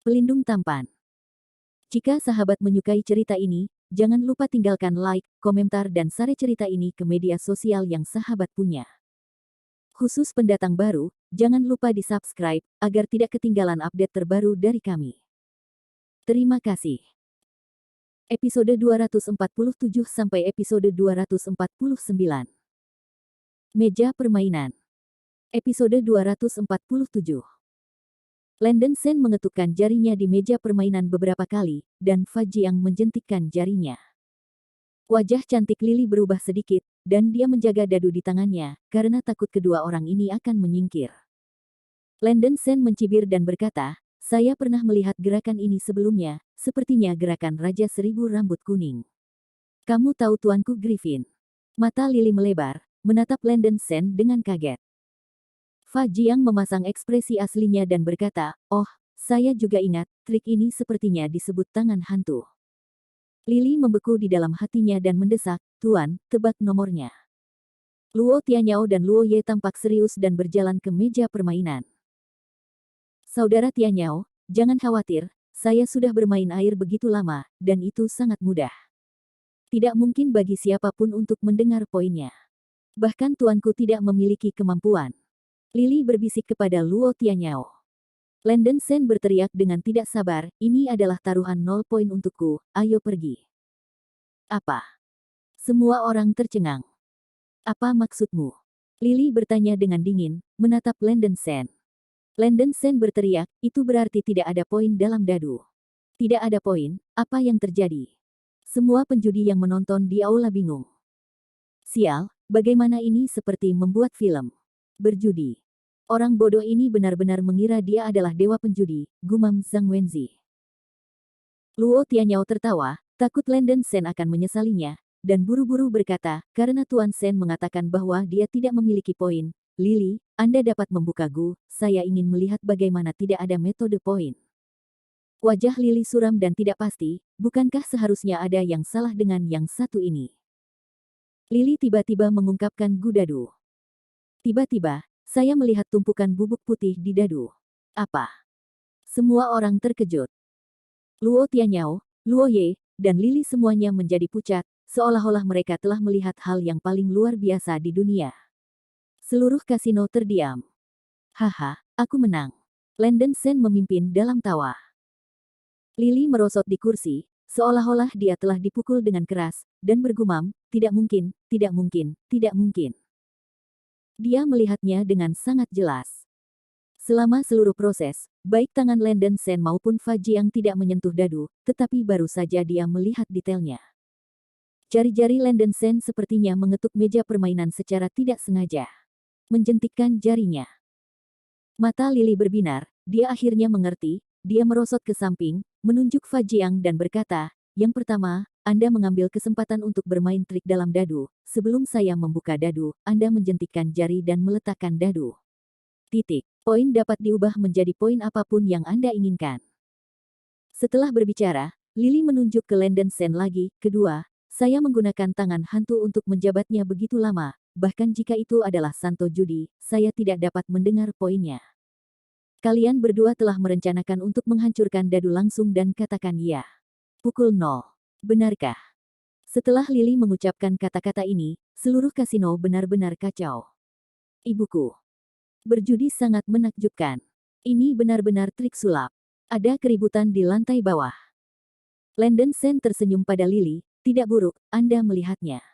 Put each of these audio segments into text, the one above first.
Pelindung tampan. Jika sahabat menyukai cerita ini, jangan lupa tinggalkan like, komentar dan share cerita ini ke media sosial yang sahabat punya. Khusus pendatang baru, jangan lupa di-subscribe, agar tidak ketinggalan update terbaru dari kami. Terima kasih. Episode 247 sampai episode 249. Meja permainan. Episode 247. Landon Sen mengetukkan jarinya di meja permainan beberapa kali, dan Fa Jiang menjentikkan jarinya. Wajah cantik Lily berubah sedikit, dan dia menjaga dadu di tangannya, karena takut kedua orang ini akan menyingkir. Landon Sen mencibir dan berkata, saya pernah melihat gerakan ini sebelumnya, sepertinya gerakan Raja Seribu Rambut Kuning. Kamu tahu Tuanku Griffin? Mata Lily melebar, menatap Landon Sen dengan kaget. Fa Jiang memasang ekspresi aslinya dan berkata, oh, saya juga ingat, trik ini sepertinya disebut tangan hantu. Lily membeku di dalam hatinya dan mendesak, Tuan, tebak nomornya. Luo Tianyao dan Luo Ye tampak serius dan berjalan ke meja permainan. Saudara Tianyao, jangan khawatir, saya sudah bermain air begitu lama, dan itu sangat mudah. Tidak mungkin bagi siapapun untuk mendengar poinnya. Bahkan tuanku tidak memiliki kemampuan. Lily berbisik kepada Luo Tianyao. Landon Sen berteriak dengan tidak sabar, ini adalah taruhan 0 poin untukku, ayo pergi. Apa? Semua orang tercengang. Apa maksudmu? Lily bertanya dengan dingin, menatap Landon Sen. Landon Sen berteriak, itu berarti tidak ada poin dalam dadu. Tidak ada poin, apa yang terjadi? Semua penjudi yang menonton di aula bingung. Sial, bagaimana ini seperti membuat film? Berjudi. Orang bodoh ini benar-benar mengira dia adalah dewa penjudi, gumam Zhang Wenzi. Luo Tianyao tertawa, takut Landon Sen akan menyesalinya, dan buru-buru berkata, karena Tuan Sen mengatakan bahwa dia tidak memiliki poin. Lily, Anda dapat membuka Gu, saya ingin melihat bagaimana tidak ada metode poin. Wajah Lily suram dan tidak pasti, bukankah seharusnya ada yang salah dengan yang satu ini? Lily tiba-tiba mengungkapkan Gu dadu. Tiba-tiba, saya melihat tumpukan bubuk putih di dadu. Apa? Semua orang terkejut. Luo Tianyao, Luo Ye, dan Lily semuanya menjadi pucat, seolah-olah mereka telah melihat hal yang paling luar biasa di dunia. Seluruh kasino terdiam. Haha, aku menang. Landon Sen memimpin dalam tawa. Lily merosot di kursi, seolah-olah dia telah dipukul dengan keras, dan bergumam, tidak mungkin, tidak mungkin, tidak mungkin. Dia melihatnya dengan sangat jelas. Selama seluruh proses, baik tangan Landon Sen maupun Fa Jiang tidak menyentuh dadu, tetapi baru saja dia melihat detailnya. Jari-jari Landon Sen sepertinya mengetuk meja permainan secara tidak sengaja. Menjentikkan jarinya. Mata Lily berbinar, dia akhirnya mengerti, dia merosot ke samping, menunjuk Fa Jiang dan berkata, yang pertama, Anda mengambil kesempatan untuk bermain trik dalam dadu, sebelum saya membuka dadu, Anda menjentikkan jari dan meletakkan dadu. Titik. Poin dapat diubah menjadi poin apapun yang Anda inginkan. Setelah berbicara, Lily menunjuk ke Landon Sen lagi, kedua, saya menggunakan tangan hantu untuk menjabatnya begitu lama, bahkan jika itu adalah santo judi, saya tidak dapat mendengar poinnya. Kalian berdua telah merencanakan untuk menghancurkan dadu langsung dan katakan ya. Pukul 0. Benarkah? Setelah Lily mengucapkan kata-kata ini, seluruh kasino benar-benar kacau. Ibuku. Berjudi sangat menakjubkan. Ini benar-benar trik sulap. Ada keributan di lantai bawah. Landon Sen tersenyum pada Lily, tidak buruk, Anda melihatnya.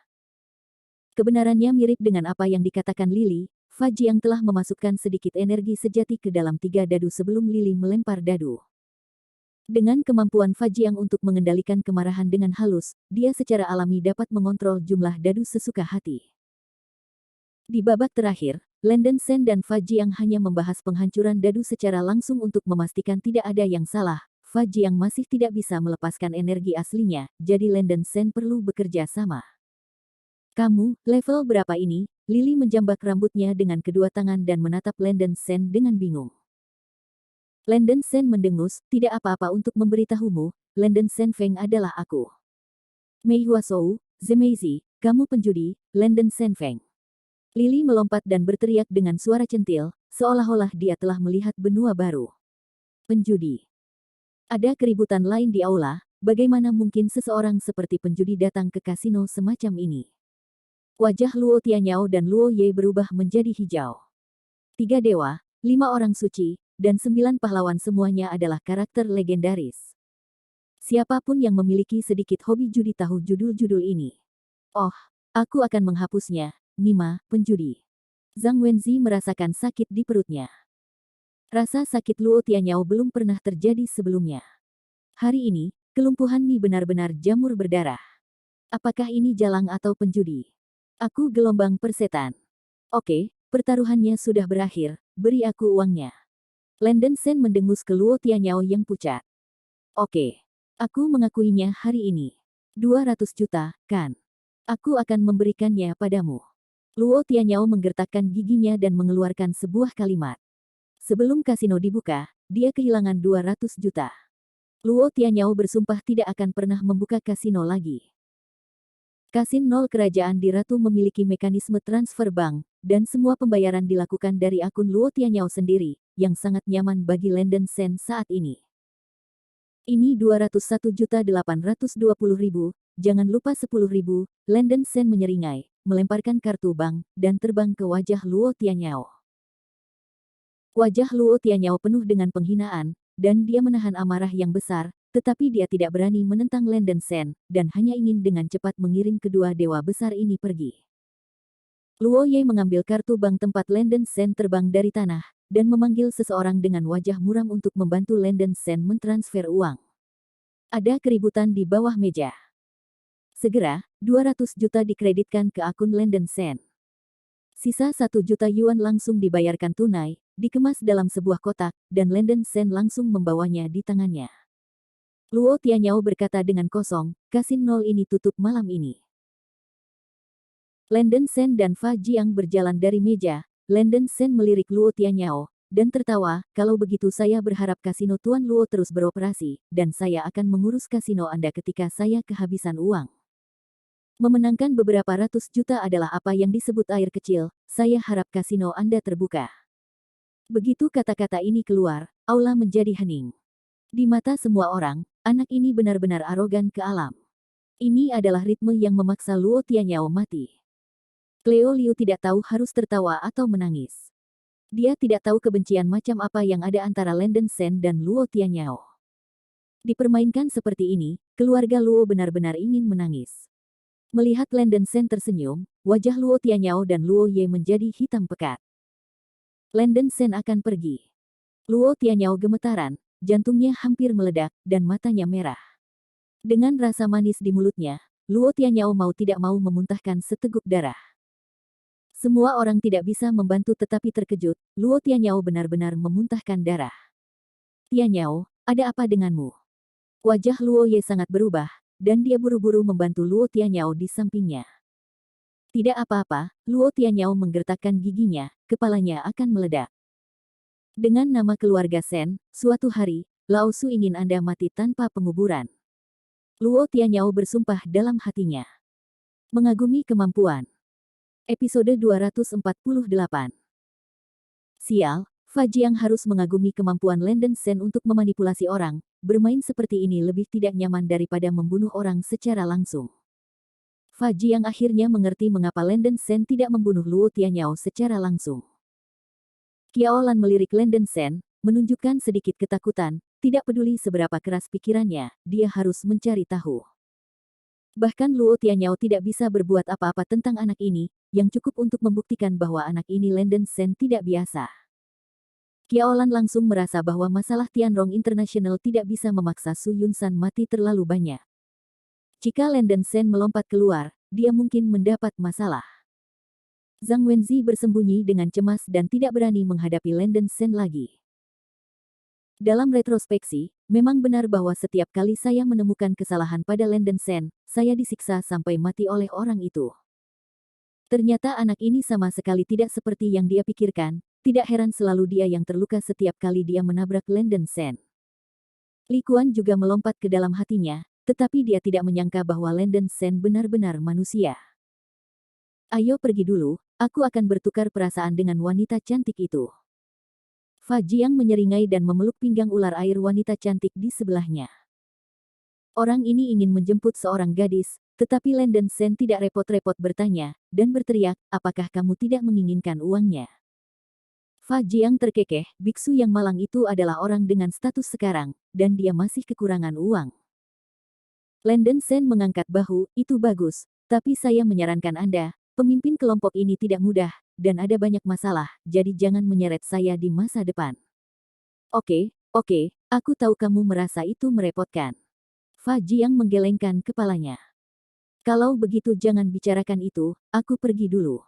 Kebenarannya mirip dengan apa yang dikatakan Lily, Fa Jiang telah memasukkan sedikit energi sejati ke dalam 3 dadu sebelum Lily melempar dadu. Dengan kemampuan Fa Jiang untuk mengendalikan kemarahan dengan halus, dia secara alami dapat mengontrol jumlah dadu sesuka hati. Di babak terakhir, Landon Sen dan Fa Jiang hanya membahas penghancuran dadu secara langsung untuk memastikan tidak ada yang salah. Fa Jiang masih tidak bisa melepaskan energi aslinya, jadi Landon Sen perlu bekerja sama. Kamu, level berapa ini? Lily menjambak rambutnya dengan kedua tangan dan menatap Landon Sen dengan bingung. Landon Sen mendengus, tidak apa-apa untuk memberitahumu, Landon Sen Feng adalah aku. Mei Huasou, Zemeizi, kamu penjudi, Landon Sen Feng. Lily melompat dan berteriak dengan suara centil, seolah-olah dia telah melihat benua baru. Penjudi. Ada keributan lain di aula, bagaimana mungkin seseorang seperti penjudi datang ke kasino semacam ini? Wajah Luo Tianyao dan Luo Ye berubah menjadi hijau. 3 dewa, 5 orang suci, dan 9 pahlawan semuanya adalah karakter legendaris. Siapapun yang memiliki sedikit hobi judi tahu judul-judul ini. Oh, aku akan menghapusnya. Nima, penjudi. Zhang Wenzi merasakan sakit di perutnya. Rasa sakit Luo Tianyao belum pernah terjadi sebelumnya. Hari ini, kelumpuhan Mi benar-benar jamur berdarah. Apakah ini jalang atau penjudi? Aku gelombang persetan. Oke, pertaruhannya sudah berakhir, beri aku uangnya. Lenden Sen mendengus ke Luo Tianyao yang pucat. Oke, aku mengakuinya hari ini. 200 juta, kan? Aku akan memberikannya padamu. Luo Tianyao menggertakkan giginya dan mengeluarkan sebuah kalimat. Sebelum kasino dibuka, dia kehilangan 200 juta. Luo Tianyao bersumpah tidak akan pernah membuka kasino lagi. Kasino kerajaan di Ratu memiliki mekanisme transfer bank, dan semua pembayaran dilakukan dari akun Luo Tianyao sendiri, yang sangat nyaman bagi Lenden Sen saat ini. Ini 201.820.000, jangan lupa 10.000, Lenden Sen menyeringai, melemparkan kartu bank, dan terbang ke wajah Luo Tianyao. Wajah Luo Tianyao penuh dengan penghinaan, dan dia menahan amarah yang besar, tetapi dia tidak berani menentang Lenden Sen, dan hanya ingin dengan cepat mengirim kedua dewa besar ini pergi. Luo Ye mengambil kartu bank tempat Lenden Sen terbang dari tanah, dan memanggil seseorang dengan wajah muram untuk membantu Lenden Sen mentransfer uang. Ada keributan di bawah meja. Segera, 200 juta dikreditkan ke akun Lenden Sen. Sisa 1 juta yuan langsung dibayarkan tunai, dikemas dalam sebuah kotak, dan Lenden Sen langsung membawanya di tangannya. Luo Tianyao berkata dengan kosong, kasino ini tutup malam ini. Lenden Sen dan Fa Jiang berjalan dari meja, Lenden Sen melirik Luo Tianyao, dan tertawa, kalau begitu saya berharap kasino Tuan Luo terus beroperasi, dan saya akan mengurus kasino Anda ketika saya kehabisan uang. Memenangkan beberapa ratus juta adalah apa yang disebut air kecil, saya harap kasino Anda terbuka. Begitu kata-kata ini keluar, aula menjadi hening. Di mata semua orang, anak ini benar-benar arogan ke alam. Ini adalah ritme yang memaksa Luo Tianyao mati. Cleo Liu tidak tahu harus tertawa atau menangis. Dia tidak tahu kebencian macam apa yang ada antara Lenden Sen dan Luo Tianyao. Dipermainkan seperti ini, keluarga Luo benar-benar ingin menangis. Melihat Lenden Sen tersenyum, wajah Luo Tianyao dan Luo Ye menjadi hitam pekat. Lenden Sen akan pergi. Luo Tianyao gemetaran, jantungnya hampir meledak, dan matanya merah. Dengan rasa manis di mulutnya, Luo Tianyao mau tidak mau memuntahkan seteguk darah. Semua orang tidak bisa membantu tetapi terkejut, Luo Tianyao benar-benar memuntahkan darah. Tianyao, ada apa denganmu? Wajah Luo Ye sangat berubah, dan dia buru-buru membantu Luo Tianyao di sampingnya. Tidak apa-apa, Luo Tianyao menggertakkan giginya, kepalanya akan meledak. Dengan nama keluarga Sen, suatu hari, Lao Su ingin Anda mati tanpa penguburan. Luo Tianyao bersumpah dalam hatinya. Mengagumi kemampuan. Episode 248. Sial, Fa Jiang harus mengagumi kemampuan Lenden Sen untuk memanipulasi orang, bermain seperti ini lebih tidak nyaman daripada membunuh orang secara langsung. Fa Jiang akhirnya mengerti mengapa Lenden Sen tidak membunuh Luo Tianyao secara langsung. Qiaolan melirik Lenden Sen, menunjukkan sedikit ketakutan, tidak peduli seberapa keras pikirannya, dia harus mencari tahu. Bahkan Luo Tianyao tidak bisa berbuat apa-apa tentang anak ini, yang cukup untuk membuktikan bahwa anak ini Lenden Sen tidak biasa. Qiaolan langsung merasa bahwa masalah Tianrong International tidak bisa memaksa Su Yunsan mati terlalu banyak. Jika Lenden Sen melompat keluar, dia mungkin mendapat masalah. Zhang Wenzi bersembunyi dengan cemas dan tidak berani menghadapi Lenden Sen lagi. Dalam retrospeksi, memang benar bahwa setiap kali saya menemukan kesalahan pada Lenden Sen, saya disiksa sampai mati oleh orang itu. Ternyata anak ini sama sekali tidak seperti yang dia pikirkan, tidak heran selalu dia yang terluka setiap kali dia menabrak Lenden Sen. Li Kuan juga melompat ke dalam hatinya, tetapi dia tidak menyangka bahwa Lenden Sen benar-benar manusia. Ayo pergi dulu, aku akan bertukar perasaan dengan wanita cantik itu. Fa Jiang menyeringai dan memeluk pinggang ular air wanita cantik di sebelahnya. Orang ini ingin menjemput seorang gadis, tetapi Landen Sen tidak repot-repot bertanya, dan berteriak, apakah kamu tidak menginginkan uangnya? Fa Jiang terkekeh, biksu yang malang itu adalah orang dengan status sekarang, dan dia masih kekurangan uang. Landen Sen mengangkat bahu, itu bagus, tapi saya menyarankan Anda, pemimpin kelompok ini tidak mudah, dan ada banyak masalah, jadi jangan menyeret saya di masa depan. Oke, aku tahu kamu merasa itu merepotkan. Fa Jiang menggelengkan kepalanya. Kalau begitu jangan bicarakan itu, aku pergi dulu.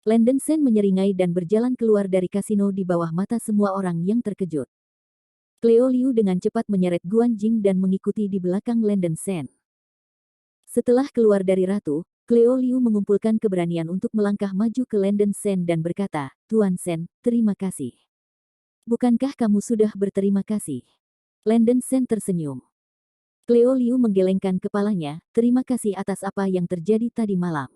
Landen Sen menyeringai dan berjalan keluar dari kasino di bawah mata semua orang yang terkejut. Cleo Liu dengan cepat menyeret Guan Jing dan mengikuti di belakang Landen Sen. Setelah keluar dari ratu, Cleo Liu mengumpulkan keberanian untuk melangkah maju ke Landen Sen dan berkata, Tuan Sen, terima kasih. Bukankah kamu sudah berterima kasih? Landen Sen tersenyum. Cleo Liu menggelengkan kepalanya, terima kasih atas apa yang terjadi tadi malam.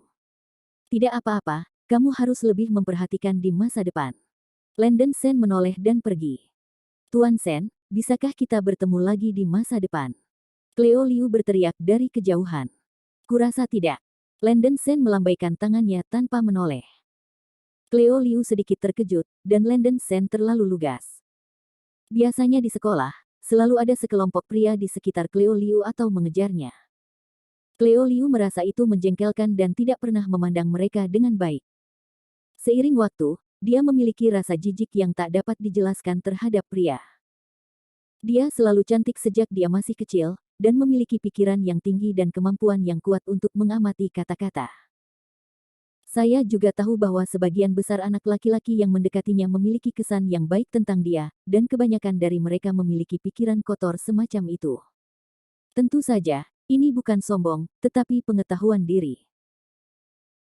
Tidak apa-apa, kamu harus lebih memperhatikan di masa depan. Landen Sen menoleh dan pergi. Tuan Sen, bisakah kita bertemu lagi di masa depan? Cleo Liu berteriak dari kejauhan. Kurasa tidak. Landen Sen melambaikan tangannya tanpa menoleh. Cleo Liu sedikit terkejut, dan Landen Sen terlalu lugas. Biasanya di sekolah, selalu ada sekelompok pria di sekitar Cleo Liu atau mengejarnya. Cleo Liu merasa itu menjengkelkan dan tidak pernah memandang mereka dengan baik. Seiring waktu, dia memiliki rasa jijik yang tak dapat dijelaskan terhadap pria. Dia selalu cantik sejak dia masih kecil, dan memiliki pikiran yang tinggi dan kemampuan yang kuat untuk mengamati kata-kata. Saya juga tahu bahwa sebagian besar anak laki-laki yang mendekatinya memiliki kesan yang baik tentang dia, dan kebanyakan dari mereka memiliki pikiran kotor semacam itu. Tentu saja, ini bukan sombong, tetapi pengetahuan diri.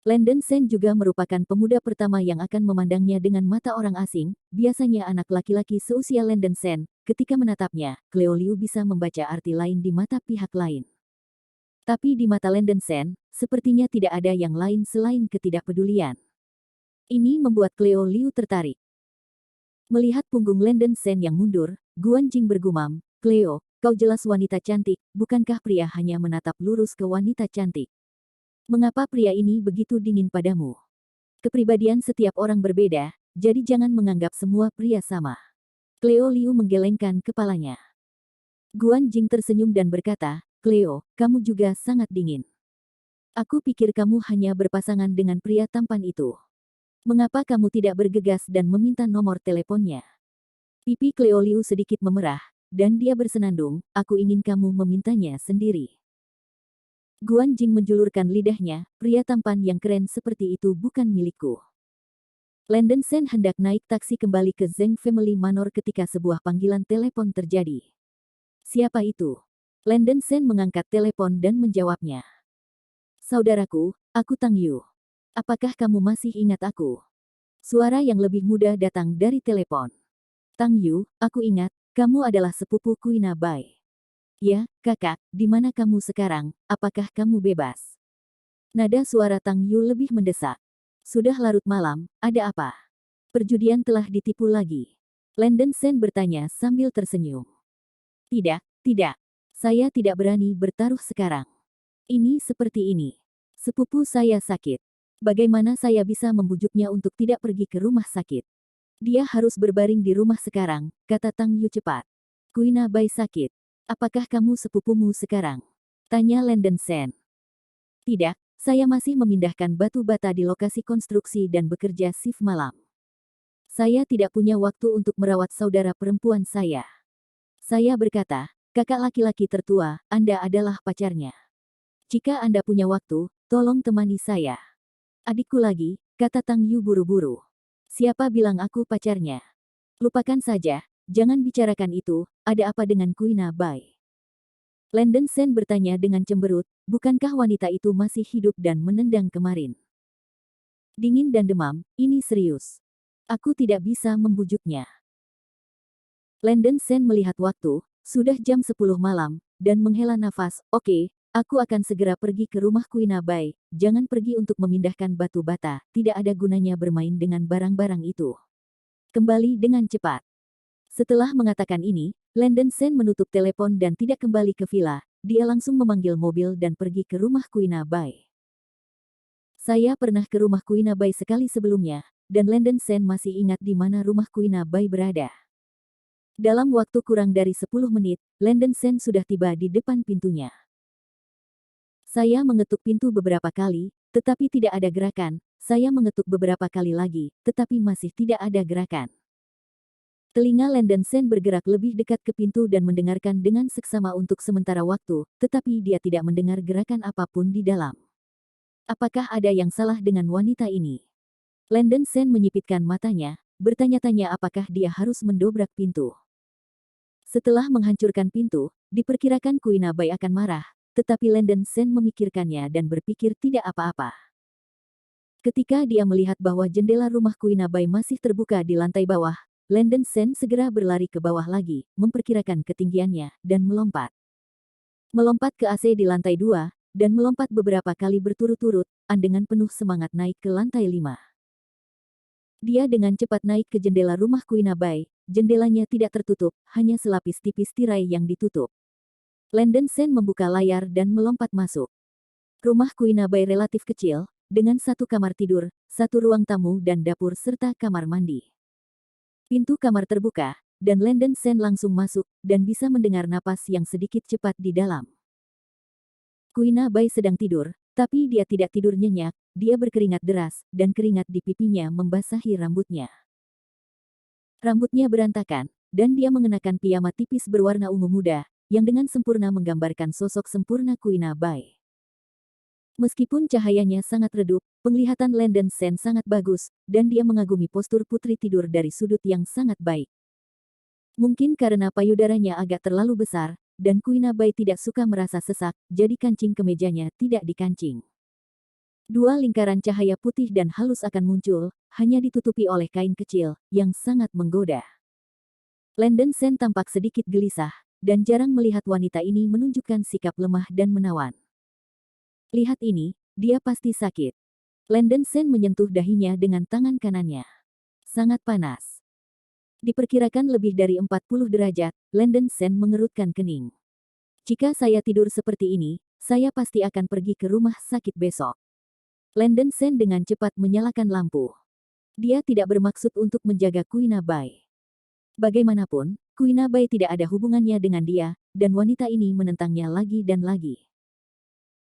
Landen Sen juga merupakan pemuda pertama yang akan memandangnya dengan mata orang asing, biasanya anak laki-laki seusia Landen Sen, ketika menatapnya, Cleo Liu bisa membaca arti lain di mata pihak lain. Tapi di mata Landen Sen, sepertinya tidak ada yang lain selain ketidakpedulian. Ini membuat Cleo Liu tertarik. Melihat punggung Landen Sen yang mundur, Guan Jing bergumam, Cleo, kau jelas wanita cantik, bukankah pria hanya menatap lurus ke wanita cantik? Mengapa pria ini begitu dingin padamu? Kepribadian setiap orang berbeda, jadi jangan menganggap semua pria sama. Cleo Liu menggelengkan kepalanya. Guan Jing tersenyum dan berkata, Cleo, kamu juga sangat dingin. Aku pikir kamu hanya berpasangan dengan pria tampan itu. Mengapa kamu tidak bergegas dan meminta nomor teleponnya? Pipi Cleo Liu sedikit memerah, dan dia bersenandung, aku ingin kamu memintanya sendiri. Guan Jing menjulurkan lidahnya, pria tampan yang keren seperti itu bukan milikku. Landen Sen hendak naik taksi kembali ke Zheng Family Manor ketika sebuah panggilan telepon terjadi. Siapa itu? Landen Sen mengangkat telepon dan menjawabnya. Saudaraku, aku Tang Yu. Apakah kamu masih ingat aku? Suara yang lebih muda datang dari telepon. Tang Yu, aku ingat, kamu adalah sepupu Kuina Bai. Ya, kakak, di mana kamu sekarang, apakah kamu bebas? Nada suara Tang Yu lebih mendesak. Sudah larut malam, ada apa? Perjudian telah ditipu lagi. Landen Sen bertanya sambil tersenyum. Tidak, saya tidak berani bertaruh sekarang. Ini seperti ini. Sepupu saya sakit. Bagaimana saya bisa membujuknya untuk tidak pergi ke rumah sakit? Dia harus berbaring di rumah sekarang, kata Tang Yu cepat. Kuina Bai sakit. Apakah kamu sepupumu sekarang? Tanya Landen Sen. Tidak, saya masih memindahkan batu bata di lokasi konstruksi dan bekerja shift malam. Saya tidak punya waktu untuk merawat saudara perempuan saya. Saya berkata, kakak laki-laki tertua, Anda adalah pacarnya. Jika Anda punya waktu, tolong temani saya. Adikku lagi, kata Tang Yu buru-buru. Siapa bilang aku pacarnya? Lupakan saja, jangan bicarakan itu, ada apa dengan Kuina Bai? Landen Sen bertanya dengan cemberut, bukankah wanita itu masih hidup dan menendang kemarin? Dingin dan demam, ini serius. Aku tidak bisa membujuknya. Landen Sen melihat waktu, sudah jam 10 malam, dan menghela nafas, oke, aku akan segera pergi ke rumah Kuina Bai, jangan pergi untuk memindahkan batu bata, tidak ada gunanya bermain dengan barang-barang itu. Kembali dengan cepat. Setelah mengatakan ini, Landon Sen menutup telepon dan tidak kembali ke villa. Dia langsung memanggil mobil dan pergi ke rumah Kuina Bai. Saya pernah ke rumah Kuina Bai sekali sebelumnya, dan Landon Sen masih ingat di mana rumah Kuina Bai berada. Dalam waktu kurang dari 10 menit, Landon Sen sudah tiba di depan pintunya. Saya mengetuk pintu beberapa kali, tetapi tidak ada gerakan. Saya mengetuk beberapa kali lagi, tetapi masih tidak ada gerakan. Telinga Landon Sen bergerak lebih dekat ke pintu dan mendengarkan dengan seksama untuk sementara waktu, tetapi dia tidak mendengar gerakan apapun di dalam. Apakah ada yang salah dengan wanita ini? Landon Sen menyipitkan matanya, bertanya-tanya apakah dia harus mendobrak pintu. Setelah menghancurkan pintu, diperkirakan Kuina Bai akan marah, tetapi Landon Sen memikirkannya dan berpikir tidak apa-apa. Ketika dia melihat bahwa jendela rumah Kuina Bai masih terbuka di lantai bawah, Landon Sen segera berlari ke bawah lagi, memperkirakan ketinggiannya, dan melompat. Melompat ke AC di lantai 2, dan melompat beberapa kali berturut-turut, dengan penuh semangat naik ke lantai 5. Dia dengan cepat naik ke jendela rumah Kuina Bai, jendelanya tidak tertutup, hanya selapis tipis tirai yang ditutup. Landon Sen membuka layar dan melompat masuk. Rumah Kuina Bai relatif kecil, dengan satu kamar tidur, satu ruang tamu dan dapur serta kamar mandi. Pintu kamar terbuka, dan Landon Sen langsung masuk, dan bisa mendengar napas yang sedikit cepat di dalam. Kuina Bai sedang tidur, tapi dia tidak tidur nyenyak, dia berkeringat deras, dan keringat di pipinya membasahi rambutnya. Rambutnya berantakan, dan dia mengenakan piyama tipis berwarna ungu muda, yang dengan sempurna menggambarkan sosok sempurna Kuina Bai. Meskipun cahayanya sangat redup, penglihatan Landon Sen sangat bagus, dan dia mengagumi postur putri tidur dari sudut yang sangat baik. Mungkin karena payudaranya agak terlalu besar, dan Kuina Bai tidak suka merasa sesak, jadi kancing kemejanya tidak dikancing. Dua lingkaran cahaya putih dan halus akan muncul, hanya ditutupi oleh kain kecil, yang sangat menggoda. Landon Sen tampak sedikit gelisah, dan jarang melihat wanita ini menunjukkan sikap lemah dan menawan. Lihat ini, dia pasti sakit. Landon Sen menyentuh dahinya dengan tangan kanannya. Sangat panas. Diperkirakan lebih dari 40 derajat, Landon Sen mengerutkan kening. Jika saya tidur seperti ini, saya pasti akan pergi ke rumah sakit besok. Landon Sen dengan cepat menyalakan lampu. Dia tidak bermaksud untuk menjaga Kuina Bai. Bagaimanapun, Kuina Bai tidak ada hubungannya dengan dia, dan wanita ini menentangnya lagi dan lagi.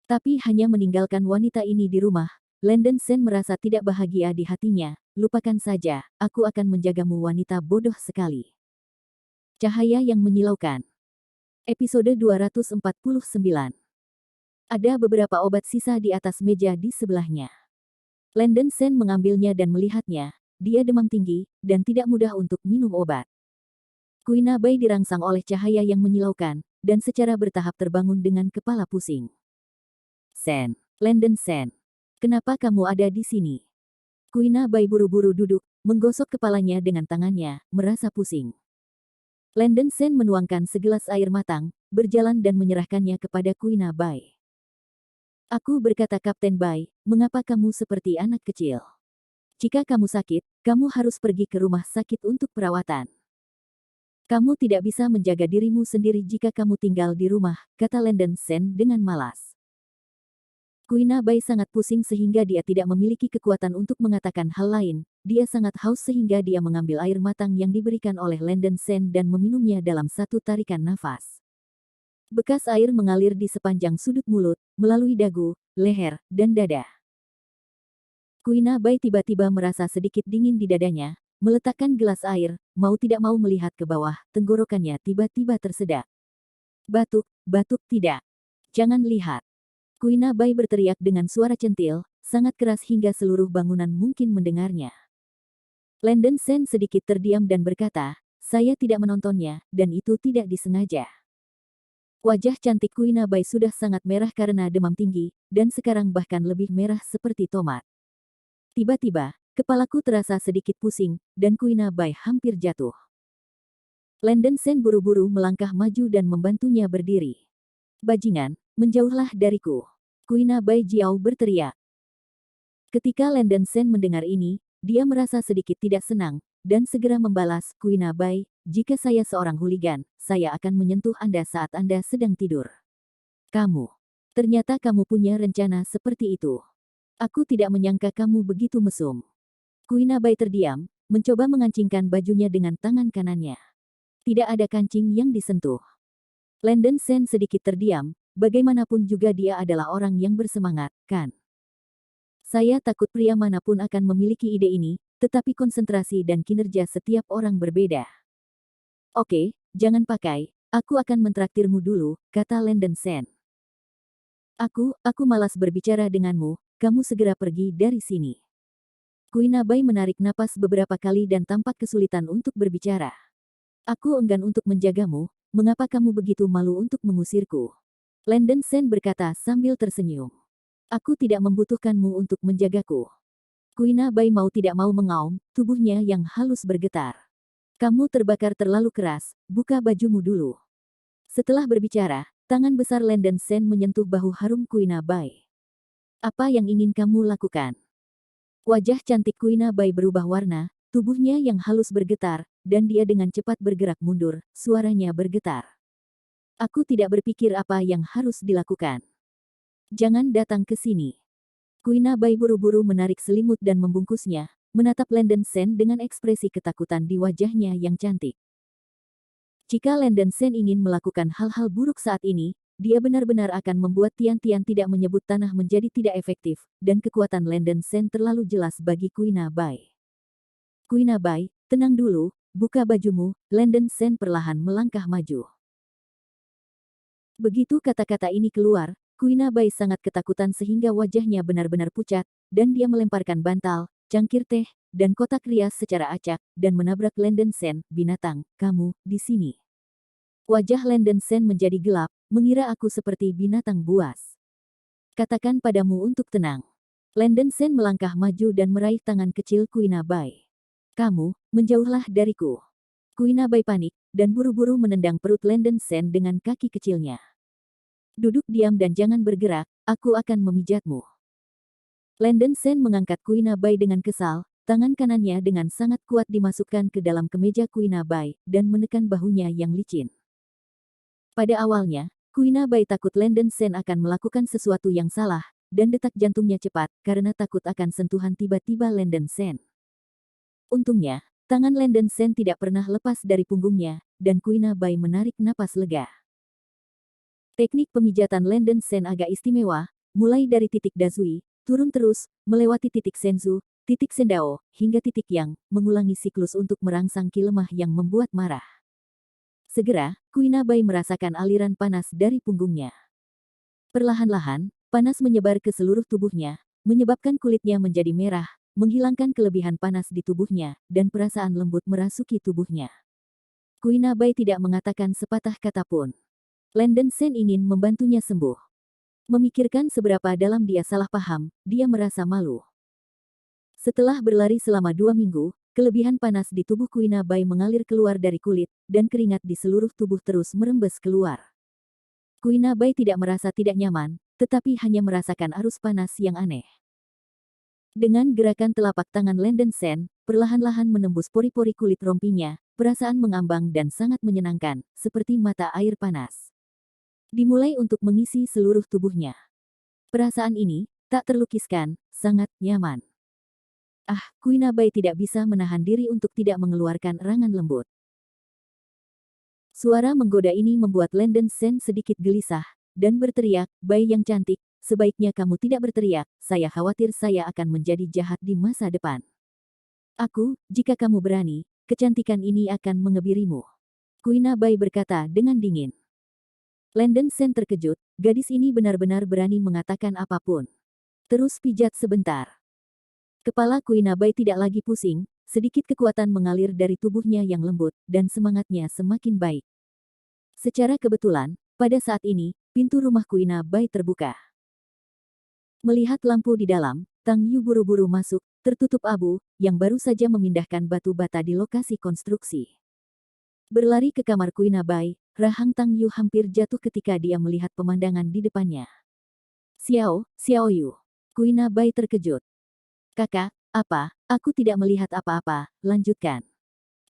Tapi hanya meninggalkan wanita ini di rumah, Landon Sen merasa tidak bahagia di hatinya. Lupakan saja, aku akan menjagamu wanita bodoh sekali. Cahaya yang menyilaukan. Episode 249. Ada beberapa obat sisa di atas meja di sebelahnya. Landon Sen mengambilnya dan melihatnya. Dia demam tinggi, dan tidak mudah untuk minum obat. Kuina Bai dirangsang oleh cahaya yang menyilaukan, dan secara bertahap terbangun dengan kepala pusing. Sen, Landon Sen, kenapa kamu ada di sini? Kuina Bai buru-buru duduk, menggosok kepalanya dengan tangannya, merasa pusing. Landon Sen menuangkan segelas air matang, berjalan dan menyerahkannya kepada Kuina Bai. Aku berkata Kapten Bai, mengapa kamu seperti anak kecil? Jika kamu sakit, kamu harus pergi ke rumah sakit untuk perawatan. Kamu tidak bisa menjaga dirimu sendiri jika kamu tinggal di rumah, kata Landon Sen dengan malas. Kuina Bai sangat pusing sehingga dia tidak memiliki kekuatan untuk mengatakan hal lain. Dia sangat haus sehingga dia mengambil air matang yang diberikan oleh Landon Sen dan meminumnya dalam satu tarikan nafas. Bekas air mengalir di sepanjang sudut mulut, melalui dagu, leher, dan dada. Kuina Bai tiba-tiba merasa sedikit dingin di dadanya, meletakkan gelas air, mau tidak mau melihat ke bawah, tenggorokannya tiba-tiba tersedak. Batuk, batuk tidak. Jangan lihat. Kuina Bai berteriak dengan suara centil, sangat keras hingga seluruh bangunan mungkin mendengarnya. Landon Sen sedikit terdiam dan berkata, saya tidak menontonnya, dan itu tidak disengaja. Wajah cantik Kuina Bai sudah sangat merah karena demam tinggi, dan sekarang bahkan lebih merah seperti tomat. Tiba-tiba, kepalaku terasa sedikit pusing, dan Kuina Bai hampir jatuh. Landon Sen buru-buru melangkah maju dan membantunya berdiri. Bajingan, menjauhlah dariku. Kuina Bai Jiao berteriak. Ketika Landon Sen mendengar ini, dia merasa sedikit tidak senang, dan segera membalas, Kuina Bai, jika saya seorang hooligan, saya akan menyentuh Anda saat Anda sedang tidur. Kamu. Ternyata kamu punya rencana seperti itu. Aku tidak menyangka kamu begitu mesum. Kuinabai terdiam, mencoba mengancingkan bajunya dengan tangan kanannya. Tidak ada kancing yang disentuh. Landon Sen sedikit terdiam, bagaimanapun juga dia adalah orang yang bersemangat, kan? Saya takut pria manapun akan memiliki ide ini, tetapi konsentrasi dan kinerja setiap orang berbeda. Oke, jangan pakai, aku akan mentraktirmu dulu, kata Landon Sen. Aku malas berbicara denganmu, kamu segera pergi dari sini. Kuinabai menarik napas beberapa kali dan tampak kesulitan untuk berbicara. Aku enggan untuk menjagamu, mengapa kamu begitu malu untuk mengusirku? Landon Sen berkata sambil tersenyum. Aku tidak membutuhkanmu untuk menjagaku. Kuinabai mau tidak mau mengaum, tubuhnya yang halus bergetar. Kamu terbakar terlalu keras, buka bajumu dulu. Setelah berbicara, tangan besar Landon Sen menyentuh bahu harum Kuinabai. Apa yang ingin kamu lakukan? Wajah cantik Kuinabai berubah warna, tubuhnya yang halus bergetar, dan dia dengan cepat bergerak mundur, suaranya bergetar. Aku tidak berpikir apa yang harus dilakukan. Jangan datang ke sini. Kuinabai buru-buru menarik selimut dan membungkusnya, menatap Landon Sen dengan ekspresi ketakutan di wajahnya yang cantik. Jika Landon Sen ingin melakukan hal-hal buruk saat ini, dia benar-benar akan membuat Tian-Tian tidak menyebut tanah menjadi tidak efektif, dan kekuatan Landon Sen terlalu jelas bagi Kuinabai. Kuinabai, tenang dulu, buka bajumu, Landon Sen perlahan melangkah maju. Begitu kata-kata ini keluar, Kuinabai sangat ketakutan sehingga wajahnya benar-benar pucat, dan dia melemparkan bantal, cangkir teh, dan kotak rias secara acak, dan menabrak Landon Sen, binatang, kamu, di sini. Wajah Landon Sen menjadi gelap, mengira aku seperti binatang buas. Katakan padamu untuk tenang. Landon Sen melangkah maju dan meraih tangan kecil Kuinabai. Kamu, menjauhlah dariku. Kuinabai panik, dan buru-buru menendang perut Landon Sen dengan kaki kecilnya. Duduk diam dan jangan bergerak, aku akan memijatmu. Landon Sen mengangkat Kuinabai dengan kesal, tangan kanannya dengan sangat kuat dimasukkan ke dalam kemeja Kuinabai, dan menekan bahunya yang licin. Pada awalnya, Kuinabai takut Landon Sen akan melakukan sesuatu yang salah, dan detak jantungnya cepat, karena takut akan sentuhan tiba-tiba Landon Sen. Untungnya, tangan Landon Sen tidak pernah lepas dari punggungnya, dan Kuinabai menarik napas lega. Teknik pemijatan Landon Sen agak istimewa, mulai dari titik Dazui, turun terus, melewati titik Senzu, titik Sendao, hingga titik Yang, mengulangi siklus untuk merangsang ki lemah yang membuat marah. Segera, Kuinabai merasakan aliran panas dari punggungnya. Perlahan-lahan, panas menyebar ke seluruh tubuhnya, menyebabkan kulitnya menjadi merah, menghilangkan kelebihan panas di tubuhnya, dan perasaan lembut merasuki tubuhnya. Kuinabai tidak mengatakan sepatah kata pun. Landon Sen ingin membantunya sembuh. Memikirkan seberapa dalam dia salah paham, dia merasa malu. Setelah berlari selama 2 minggu, kelebihan panas di tubuh Kuinabai mengalir keluar dari kulit, dan keringat di seluruh tubuh terus merembes keluar. Kuinabai tidak merasa tidak nyaman, tetapi hanya merasakan arus panas yang aneh. Dengan gerakan telapak tangan Landon Sen, perlahan-lahan menembus pori-pori kulit rompinya, perasaan mengambang dan sangat menyenangkan, seperti mata air panas. Dimulai untuk mengisi seluruh tubuhnya. Perasaan ini, tak terlukiskan, sangat nyaman. Kuinabai tidak bisa menahan diri untuk tidak mengeluarkan erangan lembut. Suara menggoda ini membuat Landon Sen sedikit gelisah, dan berteriak, "Bayi yang cantik, sebaiknya kamu tidak berteriak, saya khawatir saya akan menjadi jahat di masa depan. Jika kamu berani, kecantikan ini akan mengebirimu." Kuinabai berkata dengan dingin. Landon Sen terkejut, gadis ini benar-benar berani mengatakan apapun. Terus pijat sebentar. Kepala Kuinabai tidak lagi pusing, sedikit kekuatan mengalir dari tubuhnya yang lembut, dan semangatnya semakin baik. Secara kebetulan, pada saat ini, pintu rumah Kuinabai terbuka. Melihat lampu di dalam, Tang Yu buru-buru masuk, tertutup abu, yang baru saja memindahkan batu bata di lokasi konstruksi. Berlari ke kamar Kuinabai, rahang Tang Yu hampir jatuh ketika dia melihat pemandangan di depannya. Xiao Yu. Kuinabai terkejut. Kakak, apa? Aku tidak melihat apa-apa, lanjutkan.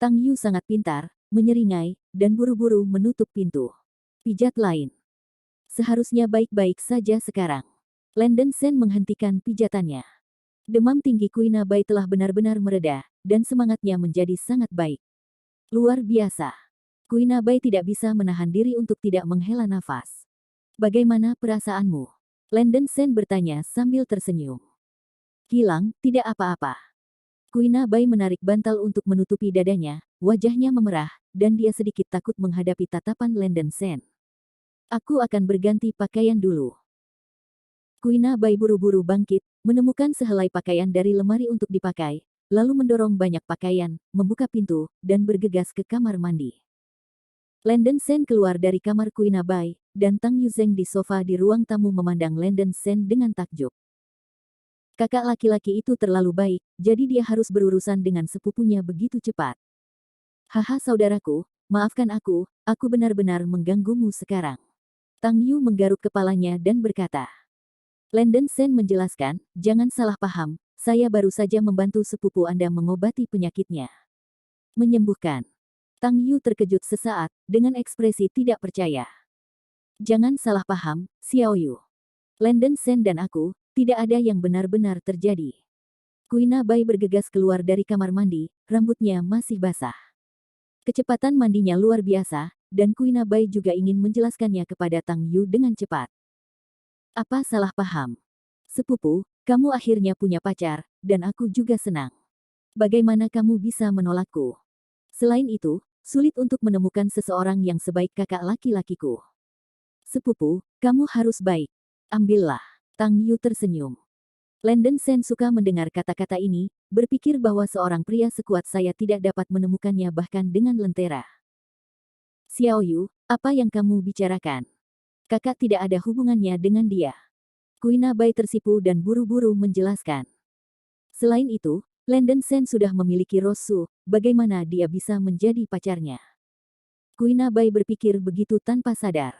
Tang Yu sangat pintar, menyeringai, dan buru-buru menutup pintu. Pijat lain. Seharusnya baik-baik saja sekarang. Landon Sen menghentikan pijatannya. Demam tinggi Kuina Bai telah benar-benar mereda, dan semangatnya menjadi sangat baik. Luar biasa. Kuina Bai tidak bisa menahan diri untuk tidak menghela nafas. Bagaimana perasaanmu? Landon Sen bertanya sambil tersenyum. Hilang, tidak apa-apa. Kuina Bai menarik bantal untuk menutupi dadanya, wajahnya memerah, dan dia sedikit takut menghadapi tatapan Landon Sen. Aku akan berganti pakaian dulu. Kuina Bai buru-buru bangkit, menemukan sehelai pakaian dari lemari untuk dipakai, lalu mendorong banyak pakaian, membuka pintu, dan bergegas ke kamar mandi. Landon Sen keluar dari kamar Kuina Bai, dan Tang Yuzheng di sofa di ruang tamu memandang Landon Sen dengan takjub. Kakak laki-laki itu terlalu baik, jadi dia harus berurusan dengan sepupunya begitu cepat. Haha saudaraku, maafkan aku benar-benar mengganggumu sekarang. Tang Yu menggaruk kepalanya dan berkata. Landon Sen menjelaskan, jangan salah paham, saya baru saja membantu sepupu Anda mengobati penyakitnya. Menyembuhkan. Tang Yu terkejut sesaat, dengan ekspresi tidak percaya. Jangan salah paham, Xiao Yu. Landon Sen dan aku, tidak ada yang benar-benar terjadi. Kuina Bai bergegas keluar dari kamar mandi, rambutnya masih basah. Kecepatan mandinya luar biasa, dan Kuina Bai juga ingin menjelaskannya kepada Tang Yu dengan cepat. Apa salah paham? Sepupu, kamu akhirnya punya pacar, dan aku juga senang. Bagaimana kamu bisa menolakku? Selain itu, sulit untuk menemukan seseorang yang sebaik kakak laki-lakiku. Sepupu, kamu harus baik. Ambillah. Tang Yu tersenyum. Landon Sen suka mendengar kata-kata ini, berpikir bahwa seorang pria sekuat saya tidak dapat menemukannya bahkan dengan lentera. Xiao Yu, apa yang kamu bicarakan? Kakak tidak ada hubungannya dengan dia. Kuina Bai tersipu dan buru-buru menjelaskan. Selain itu, Landon Sen sudah memiliki Rosu, bagaimana dia bisa menjadi pacarnya? Kuina Bai berpikir begitu tanpa sadar.